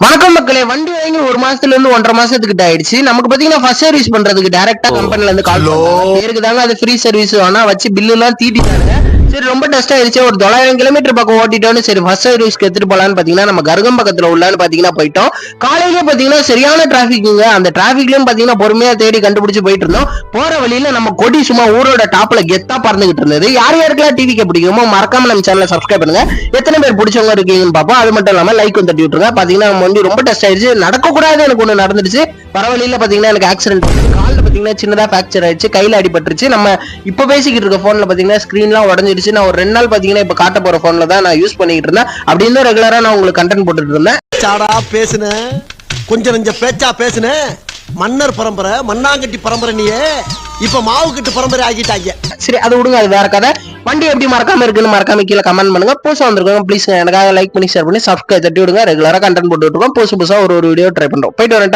வணக்கம் மக்களே, வண்டி வாங்கி ஒரு மாசத்துல இருந்து 1.5 மாசத்துக்கிட்ட ஆயிடுச்சு. நமக்கு பாத்தீங்கன்னா ஃபர்ஸ்ட் சர்வீஸ் பண்றதுக்கு டைரக்டா கம்பெனில இருந்து கால் பண்ணுவாங்க. பேருக்கு தாங்க அது ஃப்ரீ சர்வீஸ், ஆனா வச்சு பில்லு எல்லாம் தீட்டிட்டாங்க. சரி, ரொம்ப டெஸ்ட் ஆயிடுச்சு. ஒரு 900 கிலோமீட்டர் பக்கம் ஓட்டிட்டோன்னு சரி ஃபர்ஸ்ட் சர்வீஸ்க்கு எடுத்துட்டு போலான்னு பாத்தீங்கன்னா நம்ம கருகம் பக்கத்துல உள்ளான்னு பாத்தீங்கன்னா போயிட்டோம். காலையில பாத்தீங்கன்னா சரியான டிராபிக்ங்க. அந்த டிராபிக்லயும் பாத்தீங்கன்னா பொறுமையா தேடி கண்டுபிடிச்சு போயிட்டு இருந்தோம். போற வழியில நம்ம கொடி சும்மா ஊரோட டாப்ல கெத்தா பறந்துகிட்டு இருந்தது. யார் யாருக்கெல்லாம் டிவிக்கு பிடிக்குமோ மறக்காம நம்ம சேனலை சப்ஸ்கிரைப் பண்ணுங்க. எத்தனை பேர் பிடிச்சவங்க இருக்கீங்கன்னு பாப்போம். அது மட்டும் இல்லாம லைக் தட்டி விட்டுருங்க. பாத்தீங்கன்னா நம்ம வண்டி ரொம்ப டெஸ்ட் ஆயிடுச்சு. நடக்க கூடாது எனக்கு ஒண்ணு நடந்துருச்சு. பரவழியில பாத்தீங்கன்னா எனக்கு ஆக்சிடென்ட், கால்ல பாத்தீங்கன்னா சின்னதா பிராக்சர் ஆயிடுச்சு, கையில அடிபட்டுருச்சு. நம்ம இப்ப பேசிக்கிட்டு இருக்க போன்ல பாத்தீங்கன்னா ஸ்கிரீன்லாம் உடஞ்சிருச்சு. நான் ஒரு 2 நாள் பாத்தீங்கன்னா இப்ப காட்ட போற போன்ல தான் நான் யூஸ் பண்ணிட்டு இருந்தேன். அப்படின்னு ரெகுலரா நான் உங்களுக்கு கண்டென்ட் போட்டுட்டு இருந்தேன். சாடா பேசுன கொஞ்சம் நெஞ்ச பேச்சா பேசுன. மன்னர் பரம்பரை, மண்ணாங்கட்டி பரம்பரை, நீயே இப்ப மாவு கட்டு பரம்பரை ஆகிட்டாங்க. சரி, அது விடுங்க, அது வேற கதை. வண்டி எப்படி மறக்காம இருக்குன்னு மறக்காம கீழே கமெண்ட் பண்ணுங்க. புதுசா வந்திருக்கோம் ப்ளீஸ் எனக்காக லைக் பண்ணி ஷேர் பண்ணி சப்ஸ்கிரைப் தட்டி விடுங்க. ரெகுலரா கண்டென்ட் போட்டு இருக்கோம். புதுசு புதுசா ஒரு வீடியோ ட்ரை பண்றோம். போயிட்டு வரேன்.